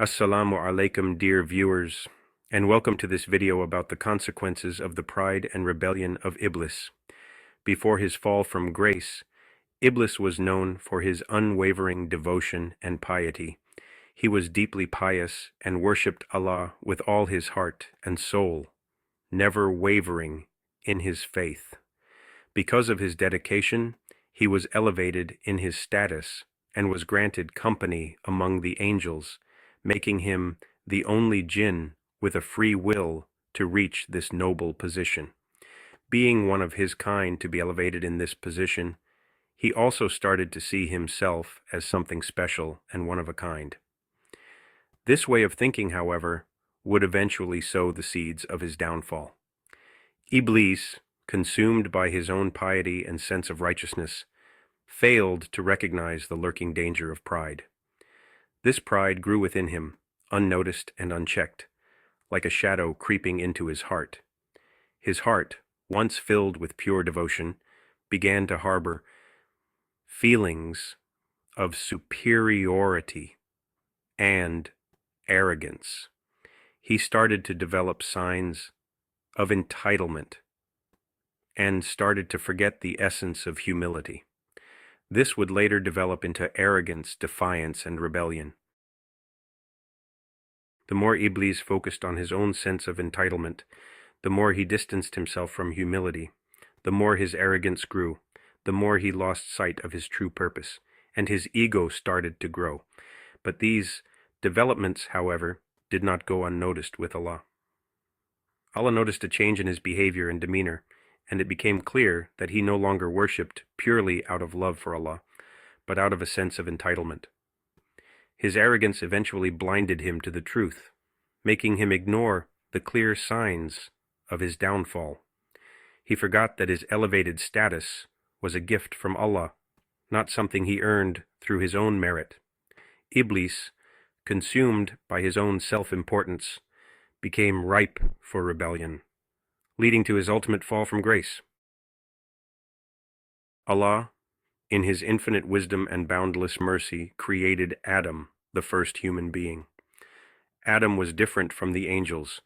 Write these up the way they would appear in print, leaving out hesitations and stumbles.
Assalamu alaikum, dear viewers, and welcome to this video about the consequences of the pride and rebellion of Iblis. Before his fall from grace, Iblis was known for his unwavering devotion and piety. He was deeply pious and worshipped Allah with all his heart and soul, never wavering in his faith. Because of his dedication, he was elevated in his status and was granted company among the angels, making him the only jinn with a free will to reach this noble position. Being one of his kind to be elevated in this position, he also started to see himself as something special and one of a kind. This way of thinking, however, would eventually sow the seeds of his downfall. Iblis, consumed by his own piety and sense of righteousness, failed to recognize the lurking danger of pride. This pride grew within him, unnoticed and unchecked, like a shadow creeping into his heart. His heart, once filled with pure devotion, began to harbor feelings of superiority and arrogance. He started to develop signs of entitlement and started to forget the essence of humility. This would later develop into arrogance, defiance, and rebellion. The more Iblis focused on his own sense of entitlement, the more he distanced himself from humility, the more his arrogance grew, the more he lost sight of his true purpose, and his ego started to grow. But these developments, however, did not go unnoticed with Allah. Allah noticed a change in his behavior and demeanor, and it became clear that he no longer worshipped purely out of love for Allah, but out of a sense of entitlement. His arrogance eventually blinded him to the truth, making him ignore the clear signs of his downfall. He forgot that his elevated status was a gift from Allah, not something he earned through his own merit. Iblis, consumed by his own self-importance, became ripe for rebellion, leading to his ultimate fall from grace. Allah, in his infinite wisdom and boundless mercy, created Adam, the first human being. Adam was different from the angels,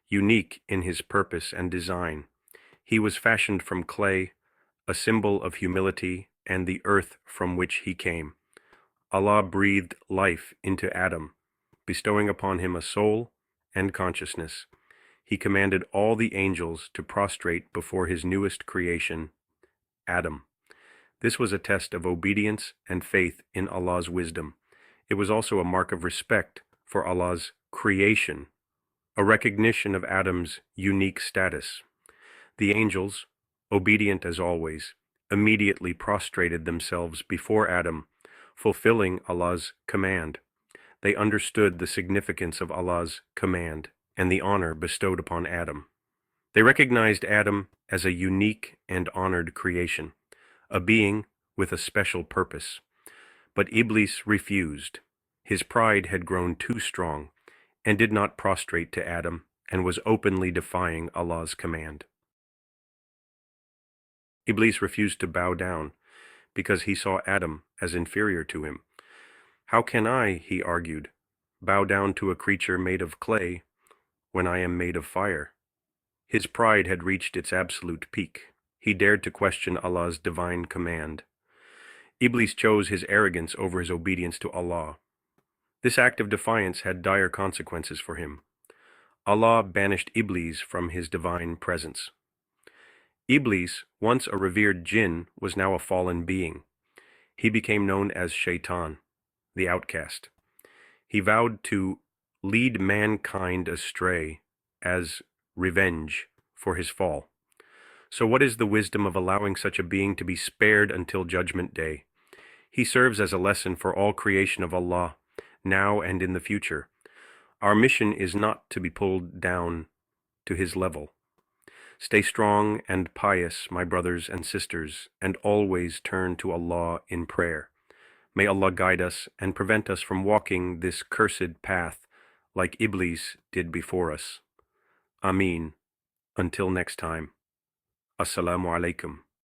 unique in his purpose and design. He was fashioned from clay, a symbol of humility and the earth from which he came. Allah breathed life into Adam, bestowing upon him a soul and consciousness. He commanded all the angels to prostrate before his newest creation, Adam. This was a test of obedience and faith in Allah's wisdom. It was also a mark of respect for Allah's creation, a recognition of Adam's unique status. The angels, obedient as always, immediately prostrated themselves before Adam, fulfilling Allah's command. They understood the significance of Allah's command and the honor bestowed upon Adam. They recognized Adam as a unique and honored creation, a being with a special purpose. But Iblis refused. His pride had grown too strong and did not prostrate to Adam and was openly defying Allah's command. Iblis refused to bow down because he saw Adam as inferior to him. How can I, he argued, bow down to a creature made of clay when I am made of fire? His pride had reached its absolute peak. He dared to question Allah's divine command. Iblis chose his arrogance over his obedience to Allah. This act of defiance had dire consequences for him. Allah banished Iblis from his divine presence. Iblis, once a revered jinn, was now a fallen being. He became known as Shaytan, the outcast. He vowed to lead mankind astray as revenge for his fall. So what is the wisdom of allowing such a being to be spared until Judgment Day? He serves as a lesson for all creation of Allah, now and in the future. Our mission is not to be pulled down to his level. Stay strong and pious, my brothers and sisters, and always turn to Allah in prayer. May Allah guide us and prevent us from walking this cursed path like Iblis did before us. Ameen. Until next time. Assalamu alaikum.